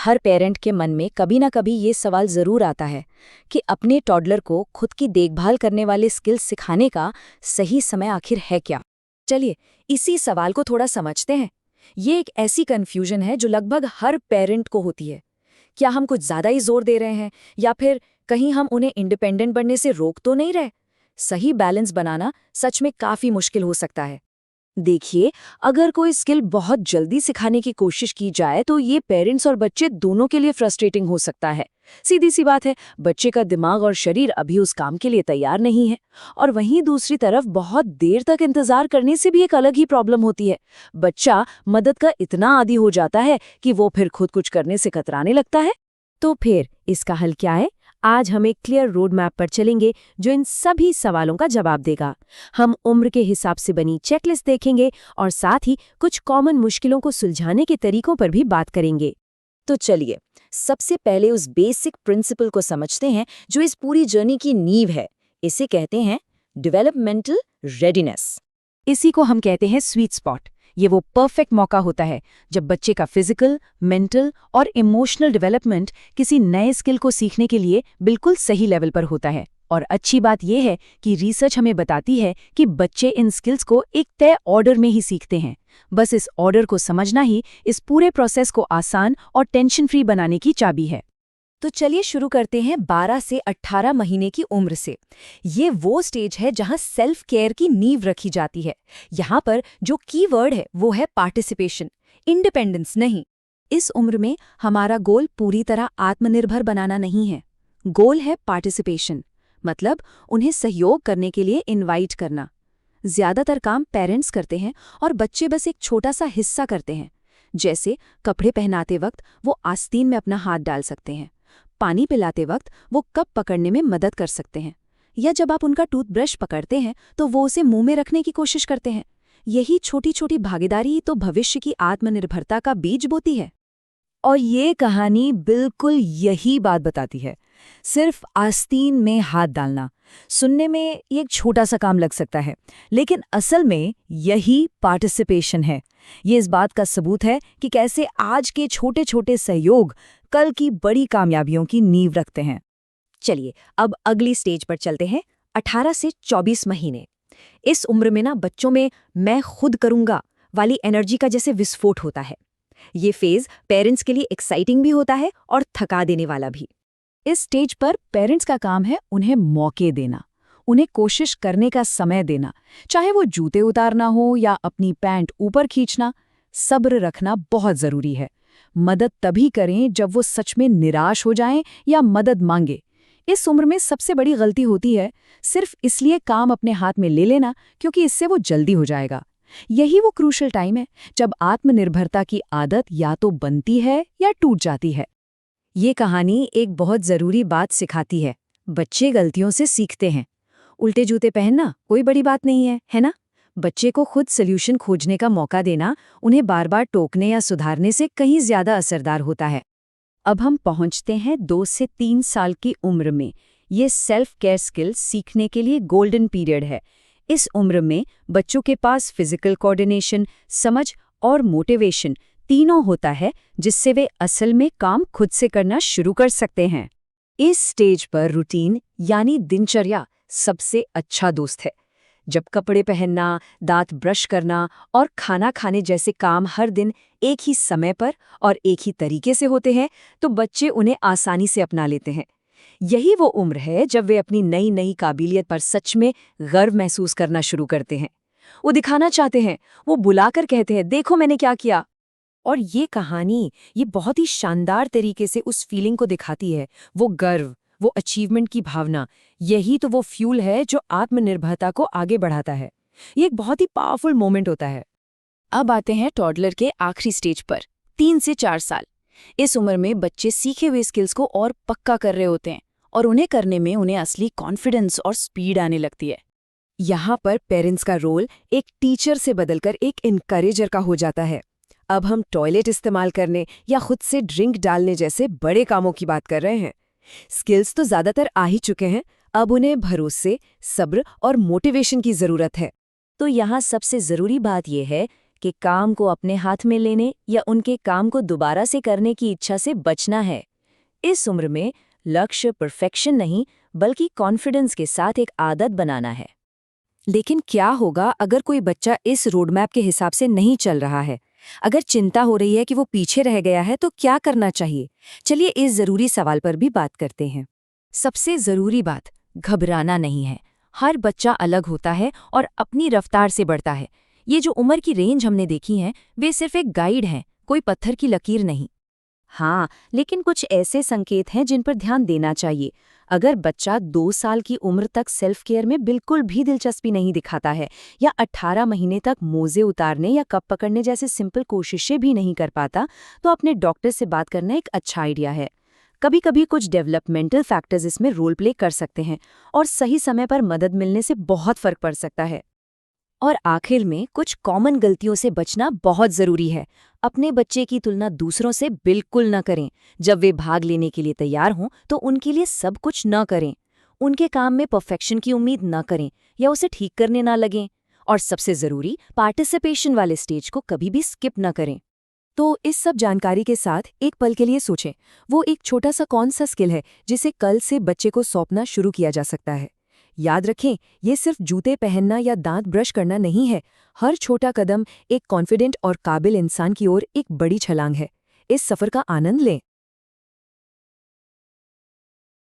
हर parent के मन में कभी ना कभी ये सवाल ज़रूर आता है कि अपने टॉडलर को खुद की देखभाल करने वाले स्किल्स सिखाने का सही समय आखिर है क्या। चलिए इसी सवाल को थोड़ा समझते हैं। ये एक ऐसी कन्फ्यूजन है जो लगभग हर पेरेंट को होती है। क्या हम कुछ ज़्यादा ही जोर दे रहे हैं या फिर कहीं हम उन्हें इंडिपेंडेंट बनने से रोक तो नहीं रहे। सही बैलेंस बनाना सच में काफ़ी मुश्किल हो सकता है। देखिए, अगर कोई स्किल बहुत जल्दी सिखाने की कोशिश की जाए तो ये पेरेंट्स और बच्चे दोनों के लिए फ्रस्ट्रेटिंग हो सकता है। सीधी सी बात है, बच्चे का दिमाग और शरीर अभी उस काम के लिए तैयार नहीं है। और वहीं दूसरी तरफ बहुत देर तक इंतजार करने से भी एक अलग ही प्रॉब्लम होती है। बच्चा मदद का इतना आदी हो जाता है कि वो फिर खुद कुछ करने से कतराने लगता है। तो फिर इसका हल क्या है? आज हम एक क्लियर रोड मैप पर चलेंगे जो इन सभी सवालों का जवाब देगा। हम उम्र के हिसाब से बनी चेकलिस्ट देखेंगे और साथ ही कुछ कॉमन मुश्किलों को सुलझाने के तरीकों पर भी बात करेंगे। तो चलिए सबसे पहले उस बेसिक प्रिंसिपल को समझते हैं जो इस पूरी जर्नी की नींव है। इसे कहते हैं डेवलपमेंटल रेडीनेस। इसी को हम कहते हैं स्वीट स्पॉट। ये वो परफेक्ट मौका होता है जब बच्चे का फिजिकल, मेंटल और इमोशनल डेवलपमेंट किसी नए स्किल को सीखने के लिए बिल्कुल सही लेवल पर होता है। और अच्छी बात यह है कि रिसर्च हमें बताती है कि बच्चे इन स्किल्स को एक तय ऑर्डर में ही सीखते हैं। बस इस ऑर्डर को समझना ही इस पूरे प्रोसेस को आसान और टेंशन फ्री बनाने की चाबी है। तो चलिए शुरू करते हैं 12 से 18 महीने की उम्र से। ये वो स्टेज है जहां सेल्फ केयर की नींव रखी जाती है। यहाँ पर जो कीवर्ड है वो है पार्टिसिपेशन, इंडिपेंडेंस नहीं। इस उम्र में हमारा गोल पूरी तरह आत्मनिर्भर बनाना नहीं है। गोल है पार्टिसिपेशन, मतलब उन्हें सहयोग करने के लिए इनवाइट करना। ज्यादातर काम पेरेंट्स करते हैं और बच्चे बस एक छोटा सा हिस्सा करते हैं। जैसे कपड़े पहनाते वक्त वो आस्तीन में अपना हाथ डाल सकते हैं, पानी पिलाते वक्त वो कप पकड़ने में मदद कर सकते हैं, या जब आप उनका टूथब्रश पकड़ते हैं तो वो उसे मुंह में रखने की कोशिश करते हैं। यही छोटी छोटी भागीदारी तो भविष्य की आत्मनिर्भरता का बीज बोती है। और ये कहानी बिल्कुल यही बात बताती है। सिर्फ आस्तीन में हाथ डालना सुनने में ये एक छोटा सा काम लग सकता है, लेकिन असल में यही पार्टिसिपेशन है। ये इस बात का सबूत है कि कैसे आज के छोटे छोटे सहयोग कल की बड़ी कामयाबियों की नींव रखते हैं। चलिए अब अगली स्टेज पर चलते हैं, 18 से 24 महीने। इस उम्र में ना बच्चों में मैं खुद करूंगा वाली एनर्जी का जैसे विस्फोट होता है। ये फेज पेरेंट्स के लिए एक्साइटिंग भी होता है और थका देने वाला भी। इस स्टेज पर पेरेंट्स का काम है उन्हें मौके देना, उन्हें कोशिश करने का समय देना। चाहे वो जूते उतारना हो या अपनी पैंट ऊपर खींचना, सब्र रखना बहुत जरूरी है। मदद तभी करें जब वो सच में निराश हो जाएं या मदद मांगे। इस उम्र में सबसे बड़ी गलती होती है सिर्फ इसलिए काम अपने हाथ में ले लेना क्योंकि इससे वो जल्दी हो जाएगा। यही वो क्रूशल टाइम है जब आत्मनिर्भरता की आदत या तो बनती है या टूट जाती है। ये कहानी एक बहुत ज़रूरी बात सिखाती है। बच्चे गलतियों से सीखते हैं। उल्टे जूते पहनना कोई बड़ी बात नहीं है ना? बच्चे को खुद सॉल्यूशन खोजने का मौका देना उन्हें बार बार टोकने या सुधारने से कहीं ज़्यादा असरदार होता है। अब हम पहुंचते हैं 2 से 3 साल की उम्र में। ये सेल्फ केयर स्किल सीखने के लिए गोल्डन पीरियड है। इस उम्र में बच्चों के पास फिजिकल कोऑर्डिनेशन, समझ और मोटिवेशन तीनों होता है, जिससे वे असल में काम खुद से करना शुरू कर सकते हैं। इस स्टेज पर रूटीन यानी दिनचर्या सबसे अच्छा दोस्त है। जब कपड़े पहनना, दांत ब्रश करना और खाना खाने जैसे काम हर दिन एक ही समय पर और एक ही तरीके से होते हैं, तो बच्चे उन्हें आसानी से अपना लेते हैं। यही वो उम्र है जब वे अपनी नई नई काबिलियत पर सच में गर्व महसूस करना शुरू करते हैं। वो दिखाना चाहते हैं, वो बुलाकर कहते हैं, देखो मैंने क्या किया। और ये कहानी ये बहुत ही शानदार तरीके से उस फीलिंग को दिखाती है, वो गर्व, वो अचीवमेंट की भावना। यही तो वो फ्यूल है जो आत्मनिर्भरता को आगे बढ़ाता है। ये एक बहुत ही पावरफुल मोमेंट होता है। अब आते हैं टॉडलर के आखिरी स्टेज पर, 3 से 4 साल। इस उम्र में बच्चे सीखे हुए स्किल्स को और पक्का कर रहे होते हैं और उन्हें करने में उन्हें असली कॉन्फिडेंस और स्पीड आने लगती है। यहाँ पर पेरेंट्स का रोल एक टीचर से बदलकर एक इनकरेजर का हो जाता है। अब हम टॉयलेट इस्तेमाल करने या खुद से ड्रिंक डालने जैसे बड़े कामों की बात कर रहे हैं। स्किल्स तो ज्यादातर आ ही चुके हैं, अब उन्हें भरोसे, सब्र और मोटिवेशन की जरूरत है। तो यहाँ सबसे जरूरी बात यह है कि काम को अपने हाथ में लेने या उनके काम को दोबारा से करने की इच्छा से बचना है। इस उम्र में लक्ष्य परफेक्शन नहीं, बल्कि कॉन्फिडेंस के साथ एक आदत बनाना है। लेकिन क्या होगा अगर कोई बच्चा इस रोडमैप के हिसाब से नहीं चल रहा है? अगर चिंता हो रही है कि वो पीछे रह गया है तो क्या करना चाहिए? चलिए इस जरूरी सवाल पर भी बात करते हैं। सबसे जरूरी बात, घबराना नहीं है। हर बच्चा अलग होता है और अपनी रफ्तार से बढ़ता है। ये जो उम्र की रेंज हमने देखी है, वे सिर्फ एक गाइड हैं, कोई पत्थर की लकीर नहीं। हाँ, लेकिन कुछ ऐसे संकेत हैं जिन पर ध्यान देना चाहिए। अगर बच्चा 2 साल की उम्र तक सेल्फ केयर में बिल्कुल भी दिलचस्पी नहीं दिखाता है या 18 महीने तक मोजे उतारने या कप पकड़ने जैसे सिंपल कोशिशें भी नहीं कर पाता, तो अपने डॉक्टर से बात करना एक अच्छा आइडिया है। कभी कभी कुछ डेवलपमेंटल फैक्टर्स इसमें रोल प्ले कर सकते हैं और सही समय पर मदद मिलने से बहुत फर्क पड़ सकता है। और आखिर में कुछ कॉमन गलतियों से बचना बहुत जरूरी है। अपने बच्चे की तुलना दूसरों से बिल्कुल न करें। जब वे भाग लेने के लिए तैयार हों तो उनके लिए सब कुछ न करें। उनके काम में परफेक्शन की उम्मीद न करें या उसे ठीक करने ना लगें। और सबसे जरूरी, पार्टिसिपेशन वाले स्टेज को कभी भी स्किप न करें। तो इस सब जानकारी के साथ एक पल के लिए सोचें, वो एक छोटा सा कौन सा स्किल है जिसे कल से बच्चे को सौंपना शुरू किया जा सकता है। याद रखें, ये सिर्फ जूते पहनना या दांत ब्रश करना नहीं है। हर छोटा कदम एक कॉन्फिडेंट और काबिल इंसान की ओर एक बड़ी छलांग है। इस सफर का आनंद लें।